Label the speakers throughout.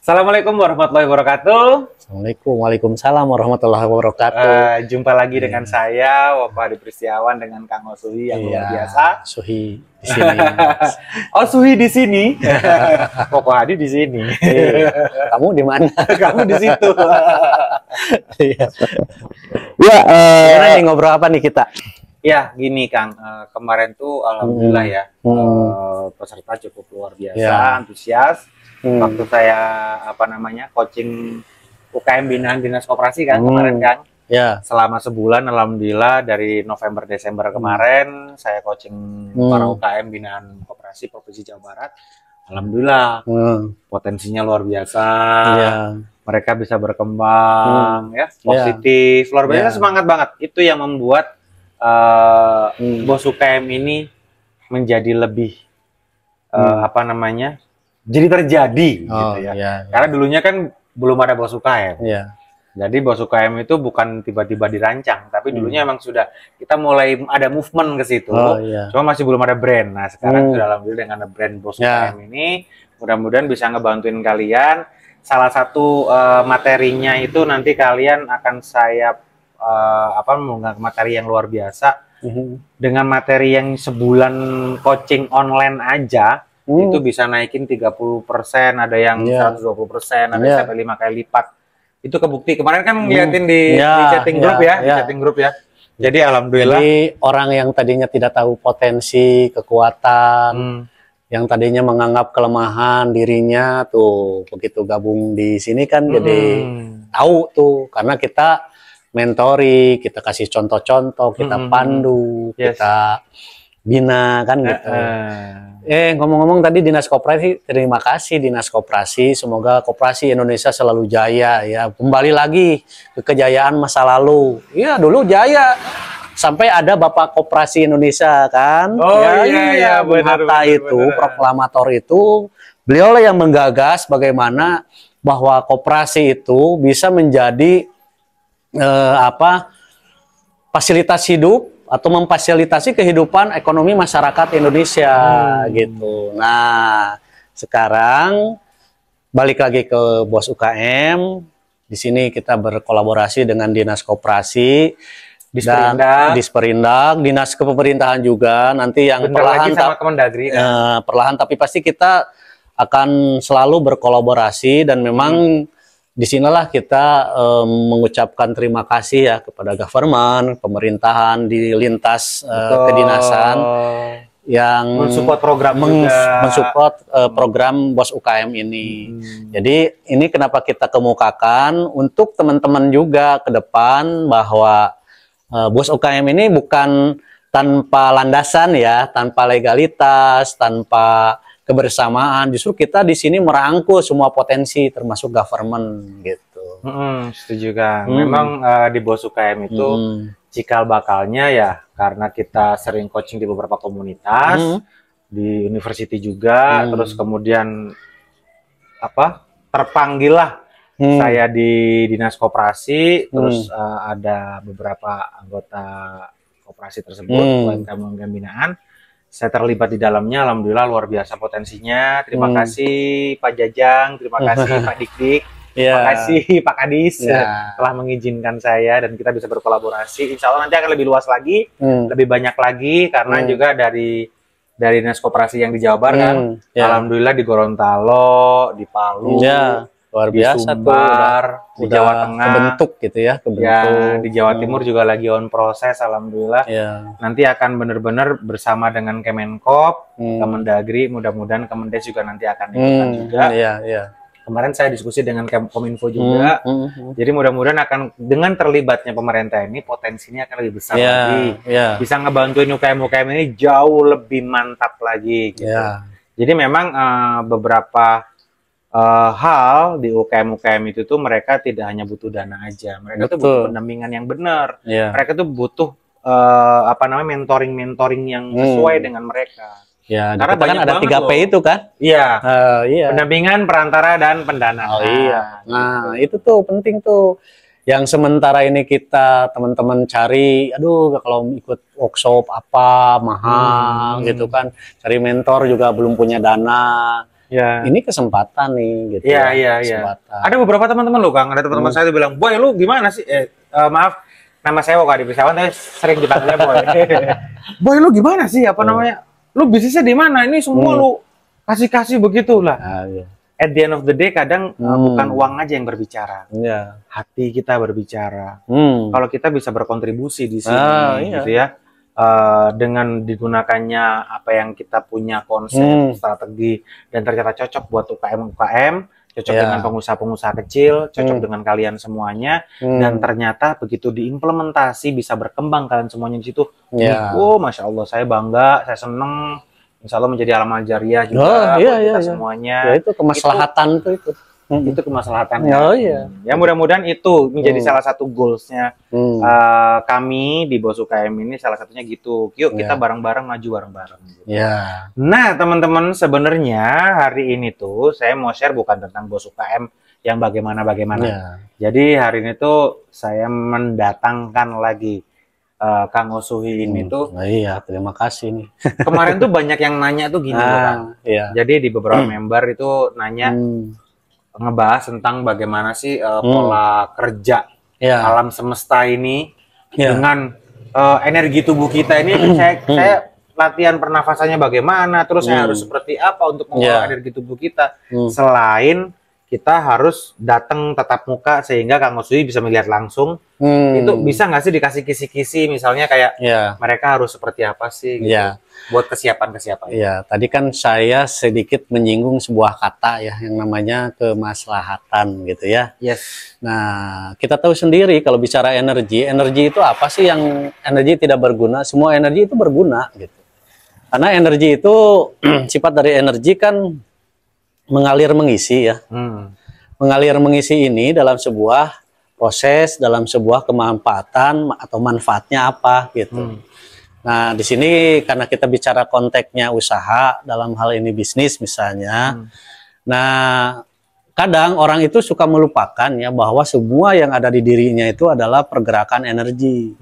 Speaker 1: Assalamualaikum warahmatullahi wabarakatuh.
Speaker 2: Assalamualaikum, waalaikumsalam warahmatullahi wabarakatuh.
Speaker 1: Jumpa lagi dengan saya, Wapa Hadi Pristiawan, dengan Kang Osuhi yang luar biasa.
Speaker 2: Suhi di sini.
Speaker 1: Oh, Suhi di sini. Koko Hadi di sini.
Speaker 2: Kamu di mana?
Speaker 1: Kamu di situ.
Speaker 2: Ya, gimana nih ngobrol apa nih kita?
Speaker 1: Ya, gini Kang, kemarin tuh alhamdulillah ya, peserta cukup luar biasa, antusias. Waktu saya coaching UKM binaan Dinas Koperasi kan kemarin kan.
Speaker 2: Ya.
Speaker 1: Selama sebulan alhamdulillah dari November Desember kemarin saya coaching para UKM binaan Koperasi Provinsi Jawa Barat. Alhamdulillah potensinya luar biasa. Mereka bisa berkembang ya, positif, luar biasa, semangat banget. Itu yang membuat bos UKM ini menjadi lebih jadi terjadi gitu ya. Karena dulunya kan belum ada bos UKM. Jadi bos UKM itu bukan tiba-tiba dirancang, tapi dulunya emang sudah kita mulai ada movement ke situ. Cuma masih belum ada brand. Nah, sekarang sudah alhamdulillah dengan ada brand bos UKM ini, mudah-mudahan bisa ngebantuin kalian. Salah satu materinya itu nanti kalian akan saya menggunakan materi yang luar biasa. Dengan materi yang sebulan coaching online aja, itu bisa naikin 30%, ada yang 120%, ada yang sampai 5 kali lipat. Itu kebukti. Kemarin kan ngeliatin di chatting group di chatting group ya. Jadi alhamdulillah.
Speaker 2: Jadi orang yang tadinya tidak tahu potensi, kekuatan, yang tadinya menganggap kelemahan dirinya tuh begitu gabung di sini kan jadi tahu tuh, karena kita mentori, kita kasih contoh-contoh, kita pandu, kita bina kan gitu. Ngomong-ngomong tadi Dinas Koperasi, terima kasih Dinas Koperasi, semoga Koperasi Indonesia selalu jaya ya. Kembali lagi ke kejayaan masa lalu. Iya, dulu jaya. Sampai ada Bapak Koperasi Indonesia kan. Benar, proklamator itu, beliau lah yang menggagas bagaimana bahwa koperasi itu bisa menjadi fasilitas hidup atau memfasilitasi kehidupan ekonomi masyarakat Indonesia gitu. Nah, sekarang balik lagi ke bos UKM. Di sini kita berkolaborasi dengan Dinas Koperasi, Disperindak, Dinas Kepemerintahan juga. Nanti yang perlahan
Speaker 1: sama Kemendagri,
Speaker 2: perlahan tapi pasti kita akan selalu berkolaborasi, dan memang disinilah kita mengucapkan terima kasih ya kepada government, pemerintahan di lintas kedinasan yang mensupport program bos UKM ini. Jadi ini kenapa kita kemukakan untuk teman-teman juga ke depan bahwa bos UKM ini bukan tanpa landasan ya, tanpa legalitas, tanpa kebersamaan. Justru kita di sini merangkul semua potensi termasuk government gitu.
Speaker 1: Setuju Kang. Memang di bos UKM itu cikal bakalnya ya karena kita sering coaching di beberapa komunitas, di university juga, terus kemudian terpanggil lah saya di Dinas Koperasi, terus ada beberapa anggota koperasi tersebut, UMKM binaan. Saya terlibat di dalamnya, alhamdulillah luar biasa potensinya. Terima kasih Pak Jajang, terima kasih Pak Dik-Dik, terima kasih Pak Kadis telah mengizinkan saya dan kita bisa berkolaborasi. Insya Allah nanti akan lebih luas lagi, lebih banyak lagi, karena juga dari Dinas Koperasi yang di Jabar kan, alhamdulillah di Gorontalo, di Palu,
Speaker 2: luar biasa
Speaker 1: di Sumbar, di Jawa Tengah,
Speaker 2: kebentuk gitu ya,
Speaker 1: di Jawa Timur juga lagi on proses, alhamdulillah. Nanti akan benar-benar bersama dengan Kemenkop, Kemendagri, mudah-mudahan Kemendes juga nanti akan ikutan juga. Kemarin saya diskusi dengan Kominfo juga, jadi mudah-mudahan akan dengan terlibatnya pemerintah ini potensinya akan lebih besar lagi, bisa ngebantuin UKM-UKM ini jauh lebih mantap lagi. Gitu. Jadi memang beberapa hal di UKM-UKM itu tuh mereka tidak hanya butuh dana aja, mereka tuh butuh pendampingan yang benar, mereka tuh butuh mentoring yang sesuai dengan mereka.
Speaker 2: Karena banyak ada 3P itu kan?
Speaker 1: Pendampingan, perantara, dan pendanaan.
Speaker 2: Nah itu tuh penting tuh. Yang sementara ini kita teman-teman cari, aduh kalau ikut workshop apa mahal gitu kan, cari mentor juga belum punya dana. Ya. Ini kesempatan nih, gitu.
Speaker 1: Iya. Ada beberapa teman-teman lo, Kang. Ada teman-teman saya tuh bilang, Boy, lu gimana sih? Maaf, nama saya Woka di pesawat, tapi sering dipanggilnya Boy. Boy, lu gimana sih? Apa namanya? Lu bisnisnya di mana? Ini semua lu kasih begitulah. Iya. At the end of the day, kadang bukan uang aja yang berbicara. Iya. Hati kita berbicara. Kalau kita bisa berkontribusi di sini, gitu ya. Dengan digunakannya apa yang kita punya konsep, strategi, dan ternyata cocok buat UKM-UKM, cocok dengan pengusaha-pengusaha kecil, cocok dengan kalian semuanya, dan ternyata begitu diimplementasi bisa berkembang kalian semuanya di situ. Oh, Masya Allah, saya bangga, saya seneng, Insya Allah menjadi amal jariah juga buat kita semuanya.
Speaker 2: Ya, itu kemaslahatan itu.
Speaker 1: Itu kemaslahatannya. Ya mudah-mudahan itu menjadi salah satu goalsnya kami di Bos UKM ini, salah satunya gitu. Yuk kita bareng-bareng maju bareng-bareng. Gitu. Nah teman-teman, sebenarnya hari ini tuh saya mau share bukan tentang Bos UKM yang bagaimana. Jadi hari ini tuh saya mendatangkan lagi Kang Osuhi ini tuh.
Speaker 2: Terima kasih nih.
Speaker 1: Kemarin tuh banyak yang nanya tuh gini loh, Kang. Jadi di beberapa member itu nanya ngebahas tentang bagaimana sih pola kerja alam semesta ini dengan energi tubuh kita ini. Saya latihan pernafasannya bagaimana, terus saya harus seperti apa untuk mengolah energi tubuh kita, selain kita harus datang tatap muka sehingga Kang Osuhi bisa melihat langsung. Itu bisa nggak sih dikasih kisi-kisi, misalnya kayak mereka harus seperti apa sih gitu, buat kesiapan-kesiapan.
Speaker 2: Tadi kan saya sedikit menyinggung sebuah kata ya yang namanya kemaslahatan gitu ya. Nah, kita tahu sendiri kalau bicara energi itu apa sih yang energi tidak berguna? Semua energi itu berguna gitu. Karena energi itu sifat dari energi kan mengalir mengisi ya. Mengalir mengisi ini dalam sebuah proses, dalam sebuah kemanfaatan atau manfaatnya apa gitu. Nah, di sini karena kita bicara konteksnya usaha, dalam hal ini bisnis misalnya. Nah, kadang orang itu suka melupakan ya bahwa semua yang ada di dirinya itu adalah pergerakan energi.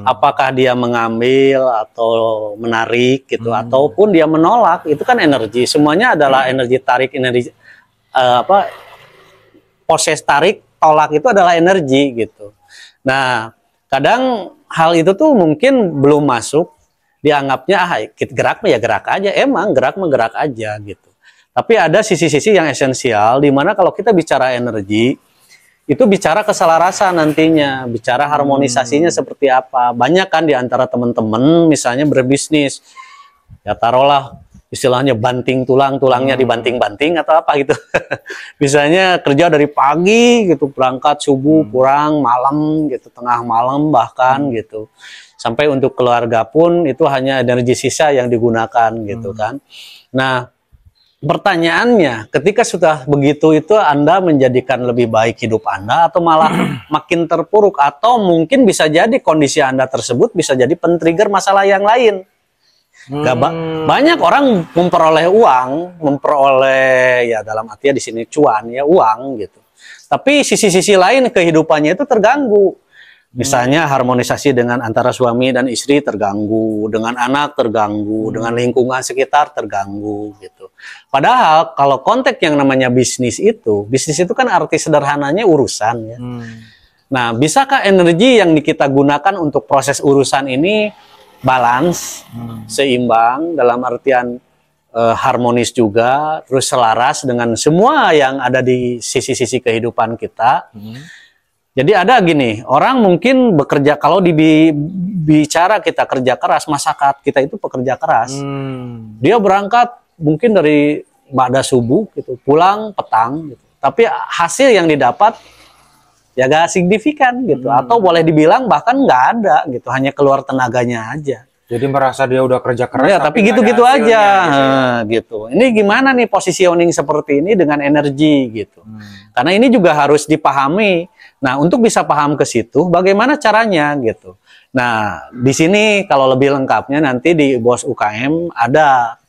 Speaker 2: Apakah dia mengambil atau menarik gitu, ataupun dia menolak, itu kan energi. Semuanya adalah energi tarik, energi proses tarik tolak itu adalah energi gitu. Nah, kadang hal itu tuh mungkin belum masuk, dianggapnya gerak ya gerak aja, emang gerak gerak aja gitu. Tapi ada sisi-sisi yang esensial, di mana kalau kita bicara energi, itu bicara keselarasan nantinya, bicara harmonisasinya seperti apa. Banyak kan di antara teman-teman misalnya berbisnis, ya taruhlah istilahnya banting tulangnya dibanting-banting atau apa gitu. Misalnya kerja dari pagi gitu, berangkat subuh, pulang malam gitu, tengah malam bahkan gitu. Sampai untuk keluarga pun itu hanya energi sisa yang digunakan gitu kan. Nah, pertanyaannya, ketika sudah begitu itu Anda menjadikan lebih baik hidup Anda atau malah makin terpuruk, atau mungkin bisa jadi kondisi Anda tersebut bisa jadi pen-trigger masalah yang lain. Banyak orang memperoleh uang, ya dalam artinya di sini cuan ya, uang gitu. Tapi sisi-sisi lain kehidupannya itu terganggu. Misalnya harmonisasi dengan antara suami dan istri terganggu, dengan anak terganggu, dengan lingkungan sekitar terganggu gitu. Padahal kalau konteks yang namanya bisnis itu kan arti sederhananya urusan ya. Nah, bisakah energi yang kita gunakan untuk proses urusan ini balance, seimbang dalam artian harmonis juga, terus selaras dengan semua yang ada di sisi-sisi kehidupan kita. Jadi ada gini, orang mungkin bekerja, kalau bicara kita kerja keras, masyarakat kita itu pekerja keras. Dia berangkat mungkin dari pada subuh gitu, pulang petang gitu. Tapi hasil yang didapat ya gak signifikan gitu, atau boleh dibilang bahkan nggak ada gitu, hanya keluar tenaganya aja.
Speaker 1: Jadi merasa dia udah kerja keras,
Speaker 2: ya, tapi gitu-gitu aja gitu. Ini gimana nih positioning seperti ini dengan energi gitu. Karena ini juga harus dipahami. Nah, untuk bisa paham ke situ, bagaimana caranya gitu. Nah, di sini kalau lebih lengkapnya nanti di Bos UKM ada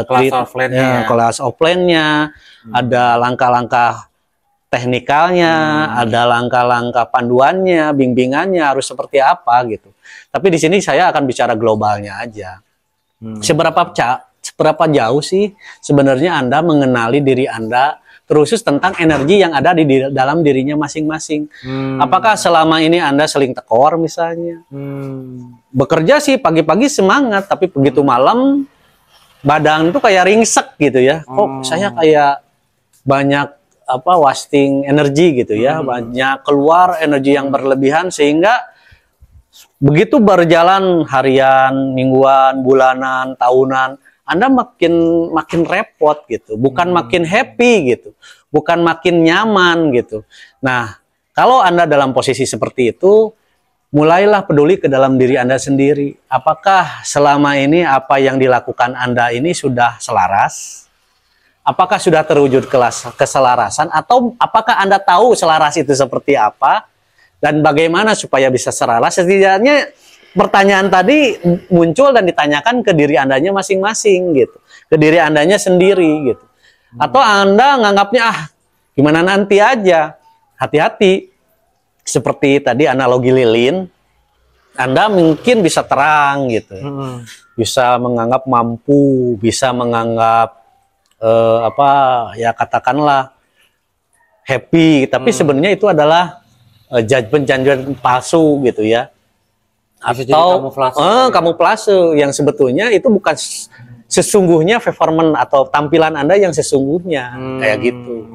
Speaker 1: class
Speaker 2: of plan-nya, ada langkah-langkah teknikalnya, ada langkah-langkah panduannya, bimbingannya harus seperti apa gitu. Tapi di sini saya akan bicara globalnya aja. Seberapa seberapa jauh sih sebenarnya Anda mengenali diri Anda, terusus tentang energi yang ada di dalam dirinya masing-masing. Apakah selama ini Anda seling tekor misalnya? Bekerja sih pagi-pagi semangat, tapi begitu malam badan tuh kayak ringsek gitu ya. Kok saya kayak banyak wasting energi gitu ya, banyak keluar energi yang berlebihan, sehingga begitu berjalan harian, mingguan, bulanan, tahunan, Anda makin repot gitu, bukan makin happy gitu, bukan makin nyaman gitu. Nah, kalau Anda dalam posisi seperti itu, mulailah peduli ke dalam diri Anda sendiri. Apakah selama ini apa yang dilakukan Anda ini sudah selaras? Apakah sudah terwujud keselarasan? Atau apakah Anda tahu selaras itu seperti apa? Dan bagaimana supaya bisa selaras? Setidaknya pertanyaan tadi muncul dan ditanyakan ke diri Andanya masing-masing gitu. Ke diri Andanya sendiri gitu. Atau Anda nganggapnya, gimana nanti aja. Hati-hati. Seperti tadi analogi lilin, Anda mungkin bisa terang gitu. Bisa menganggap mampu, bisa menganggap katakanlah happy, tapi sebenarnya itu adalah judgement palsu gitu ya. Atau kamuflase yang sebetulnya itu bukan sesungguhnya performance atau tampilan Anda yang sesungguhnya, kayak gitu.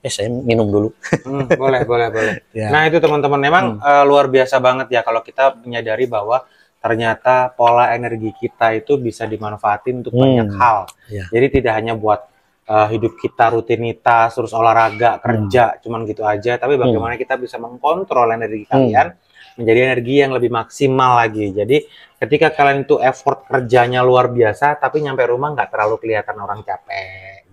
Speaker 2: Saya minum dulu.
Speaker 1: Boleh. Ya. Nah itu teman-teman, memang luar biasa banget ya kalau kita menyadari bahwa ternyata pola energi kita itu bisa dimanfaatin untuk banyak hal. Jadi tidak hanya buat hidup kita rutinitas, terus olahraga, kerja, cuman gitu aja. Tapi bagaimana kita bisa mengkontrol energi kalian menjadi energi yang lebih maksimal lagi. Jadi ketika kalian itu effort kerjanya luar biasa, tapi nyampe rumah nggak terlalu kelihatan orang capek.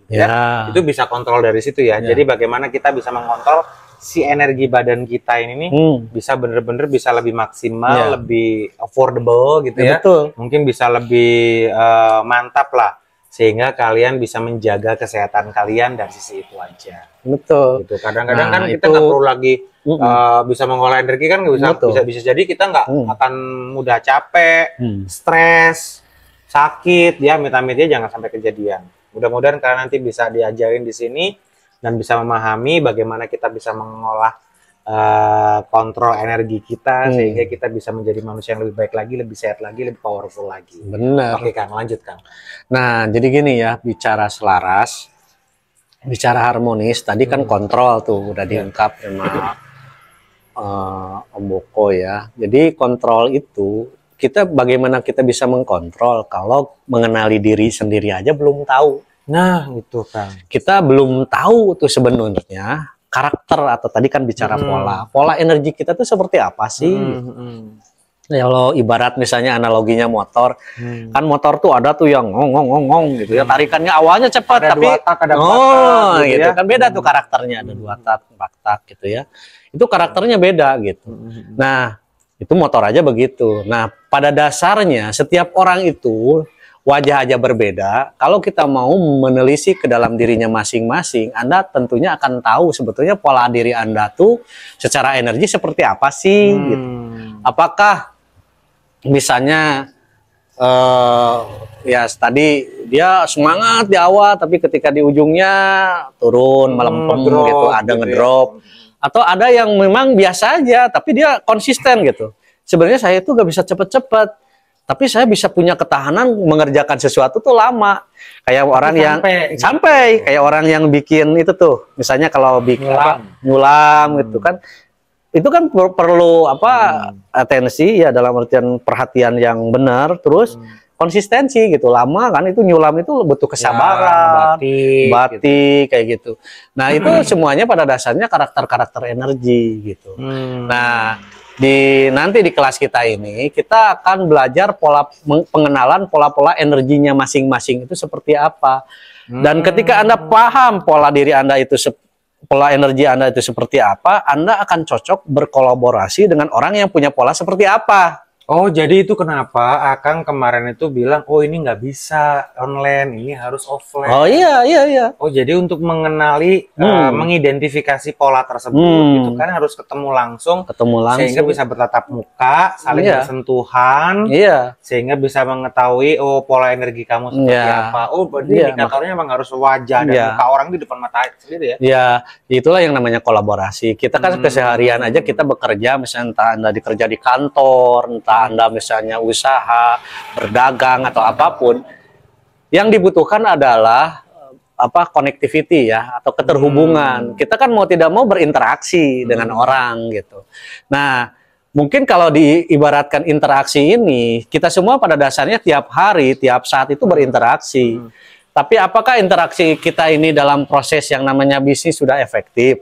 Speaker 1: Itu bisa kontrol dari situ ya. Jadi bagaimana kita bisa mengontrol si energi badan kita ini nih bisa bener-bener bisa lebih maksimal, lebih affordable gitu ya. Betul. Mungkin bisa lebih mantap lah, sehingga kalian bisa menjaga kesehatan kalian dari sisi itu aja.
Speaker 2: Betul.
Speaker 1: Gitu. Kadang-kadang kan kita nggak perlu lagi bisa mengolah energi kan, bisa jadi kita nggak akan mudah capek, stres, sakit, ya amit-amitnya jangan sampai kejadian. Mudah-mudahan kalian nanti bisa diajarin di sini dan bisa memahami bagaimana kita bisa mengolah kontrol energi kita sehingga kita bisa menjadi manusia yang lebih baik lagi, lebih sehat lagi, lebih powerful lagi.
Speaker 2: Benar.
Speaker 1: Oke Kang, lanjut Kang.
Speaker 2: Nah, jadi gini ya, bicara selaras, bicara harmonis, tadi kan kontrol tuh udah diungkap sama Om Boko ya. Jadi kontrol itu bagaimana kita bisa mengkontrol kalau mengenali diri sendiri aja belum tahu.
Speaker 1: Nah, itu Kang.
Speaker 2: Kita belum tahu tuh sebenarnya karakter, atau tadi kan bicara pola energi kita tuh seperti apa sih? Kalau ibarat misalnya analoginya motor, kan motor tuh ada tuh yang ngong gitu ya, tarikannya awalnya cepat,
Speaker 1: ada
Speaker 2: tapi
Speaker 1: 2 tak, ada 4 tak,
Speaker 2: gitu ya. Kan beda tuh karakternya, ada 2 tak, 4 tak gitu ya. Itu karakternya beda gitu. Nah, itu motor aja begitu. Nah, pada dasarnya setiap orang itu wajah aja berbeda. Kalau kita mau menelisik ke dalam dirinya masing-masing, Anda tentunya akan tahu sebetulnya pola diri Anda tuh secara energi seperti apa sih gitu. Apakah misalnya ya tadi dia semangat di awal, tapi ketika di ujungnya turun, melempem gitu, ada ngedrop. Atau ada yang memang biasa aja, tapi dia konsisten gitu. Sebenarnya saya itu gak bisa cepet-cepet, tapi saya bisa punya ketahanan mengerjakan sesuatu tuh lama. Kayak orang yang sampai kayak orang yang bikin itu tuh, misalnya kalau bikin nyulam gitu kan, itu kan perlu atensi ya, dalam artian perhatian yang benar, terus konsistensi gitu, lama kan, itu nyulam itu butuh kesabaran, batik kayak gitu. Nah itu semuanya pada dasarnya karakter energi gitu. Nah nanti di kelas kita ini kita akan belajar pengenalan pola-pola energinya masing-masing itu seperti apa. Dan ketika Anda paham pola diri Anda itu, pola energi Anda itu seperti apa, Anda akan cocok berkolaborasi dengan orang yang punya pola seperti apa.
Speaker 1: Oh, jadi itu kenapa Akang kemarin itu bilang, oh ini nggak bisa online, ini harus offline.
Speaker 2: Oh iya, iya, iya.
Speaker 1: Oh, jadi untuk mengenali, mengidentifikasi pola tersebut, itu kan harus ketemu langsung, sehingga bisa bertatap muka, saling bersentuhan, sehingga bisa mengetahui, oh pola energi kamu seperti apa. Oh, berarti indikatornya memang harus wajah dan muka orang di depan mata sendiri ya?
Speaker 2: Ya, itulah yang namanya kolaborasi. Kita kan keseharian aja kita bekerja, misalnya entah Anda dikerja di kantor, entah Anda misalnya usaha, berdagang atau apapun, yang dibutuhkan adalah connectivity ya, atau keterhubungan. Kita kan mau tidak mau berinteraksi dengan orang gitu. Nah, mungkin kalau diibaratkan interaksi ini, kita semua pada dasarnya tiap hari, tiap saat itu berinteraksi. Tapi apakah interaksi kita ini dalam proses yang namanya bisnis sudah efektif?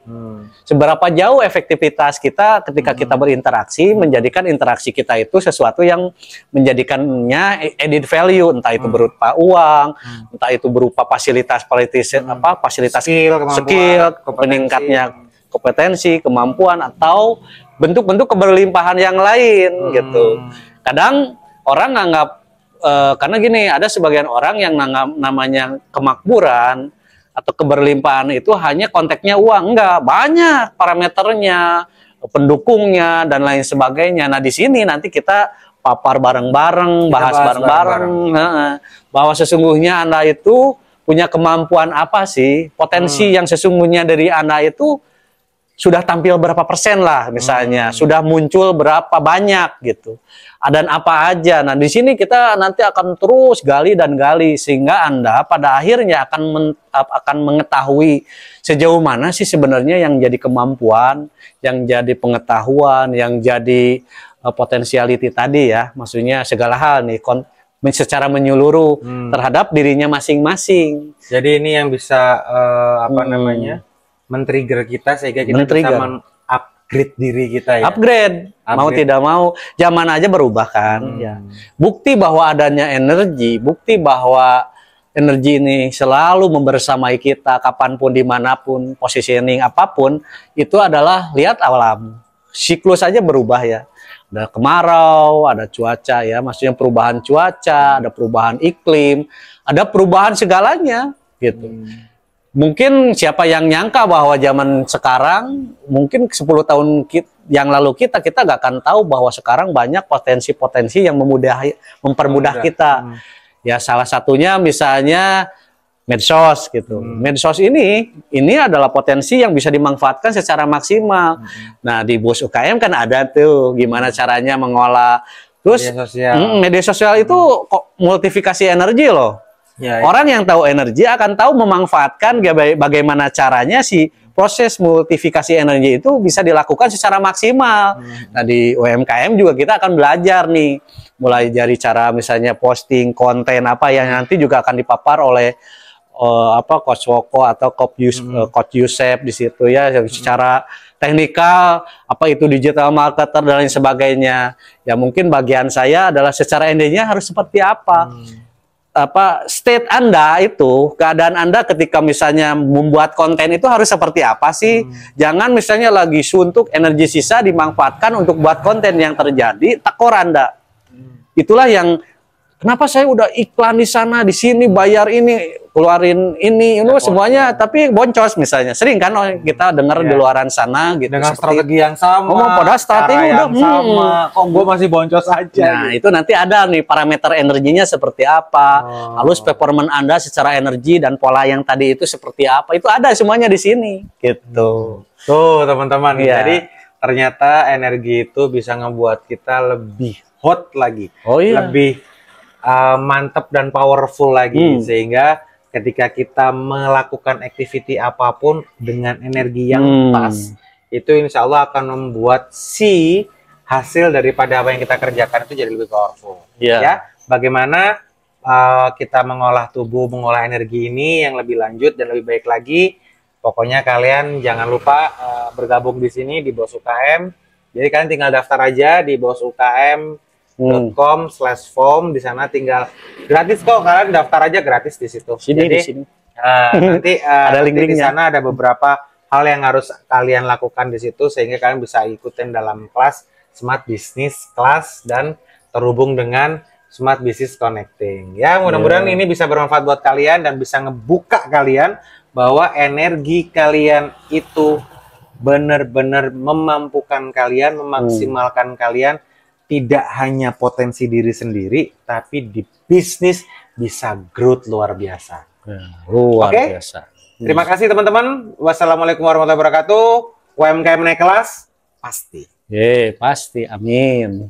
Speaker 2: Seberapa jauh efektivitas kita ketika kita berinteraksi, menjadikan interaksi kita itu sesuatu yang menjadikannya added value, entah itu berupa uang, entah itu berupa fasilitas skill, peningkatnya kompetensi, kemampuan, atau bentuk-bentuk keberlimpahan yang lain gitu. Kadang orang nganggap karena gini, ada sebagian orang yang namanya kemakmuran atau keberlimpahan itu hanya konteksnya uang. Enggak, banyak parameternya, pendukungnya, dan lain sebagainya. Nah, di sini nanti kita papar bareng-bareng, bahas bareng-bareng, bahwa sesungguhnya Anda itu punya kemampuan apa sih, potensi yang sesungguhnya dari Anda itu sudah tampil berapa persen lah misalnya, sudah muncul berapa banyak gitu, dan apa aja. Nah, di sini kita nanti akan terus gali dan gali sehingga Anda pada akhirnya akan mengetahui sejauh mana sih sebenarnya yang jadi kemampuan, yang jadi pengetahuan, yang jadi potensiality tadi ya, maksudnya segala hal nih secara menyeluruh terhadap dirinya masing-masing.
Speaker 1: Jadi ini yang bisa men-trigger kita sehingga kita bisa upgrade diri kita ya.
Speaker 2: Upgrade. Mau tidak mau, zaman aja berubah kan. Ya. Bukti bahwa adanya energi, bukti bahwa energi ini selalu membersamai kita kapanpun, dimanapun, positioning apapun, itu adalah lihat alam. Siklus aja berubah ya. Ada kemarau, ada cuaca ya, maksudnya perubahan cuaca, ada perubahan iklim, ada perubahan segalanya gitu. Mungkin siapa yang nyangka bahwa zaman sekarang, mungkin 10 tahun yang lalu kita nggak akan tahu bahwa sekarang banyak potensi-potensi yang mempermudah kita. Ya salah satunya misalnya medsos gitu. Medsos ini adalah potensi yang bisa dimanfaatkan secara maksimal. Nah, di BOS UKM kan ada tuh gimana caranya mengolah. Terus media sosial itu kok multifikasi energi loh. Orang yang tahu energi akan tahu memanfaatkan bagaimana caranya si proses multifikasi energi itu bisa dilakukan secara maksimal. Nah, di UMKM juga kita akan belajar nih, mulai dari cara misalnya posting konten apa yang nanti juga akan dipapar oleh Coach Woko atau Coach Yusef di situ ya, secara teknikal apa itu digital marketer dan lain sebagainya. Ya mungkin bagian saya adalah secara endingnya harus seperti apa. State Anda itu, keadaan Anda ketika misalnya membuat konten itu harus seperti apa sih? Jangan misalnya lagi suntuk, energi sisa dimanfaatkan untuk buat konten yang terjadi tekor Anda. Itulah yang kenapa saya udah iklan di sana, di sini, bayar ini, keluarin ini semuanya, tapi boncos misalnya. Sering kan kita dengar di luaran sana gitu.
Speaker 1: Dengan strategi yang sama,
Speaker 2: pada strategi udah
Speaker 1: sama, kok gue masih boncos aja.
Speaker 2: Nah, itu nanti ada nih parameter energinya seperti apa, lalu performan Anda secara energi dan pola yang tadi itu seperti apa, itu ada semuanya di sini gitu.
Speaker 1: Tuh teman-teman, jadi ternyata energi itu bisa ngebuat kita lebih hot lagi, lebih mantap dan powerful lagi, sehingga ketika kita melakukan activity apapun dengan energi yang pas, itu insya Allah akan membuat si hasil daripada apa yang kita kerjakan itu jadi lebih powerful. Ya, bagaimana kita mengolah tubuh, mengolah energi ini yang lebih lanjut dan lebih baik lagi. Pokoknya kalian jangan lupa bergabung di sini di BOS UKM. Jadi kalian tinggal daftar aja di bosukm.com/form, di sana tinggal gratis kok, kalian daftar aja gratis di situ.
Speaker 2: Di sini.
Speaker 1: Nanti ada link di sana, ada beberapa hal yang harus kalian lakukan di situ sehingga kalian bisa ikutin dalam kelas Smart Business Class dan terhubung dengan Smart Business Connecting. Ya, mudah-mudahan ini bisa bermanfaat buat kalian dan bisa ngebuka kalian bahwa energi kalian itu benar-benar memampukan kalian, memaksimalkan kalian, tidak hanya potensi diri sendiri, tapi di bisnis bisa growth luar biasa.
Speaker 2: Luar biasa.
Speaker 1: Terima kasih teman-teman. Wassalamualaikum warahmatullahi wabarakatuh. UMKM naik kelas pasti.
Speaker 2: Pasti. Amin.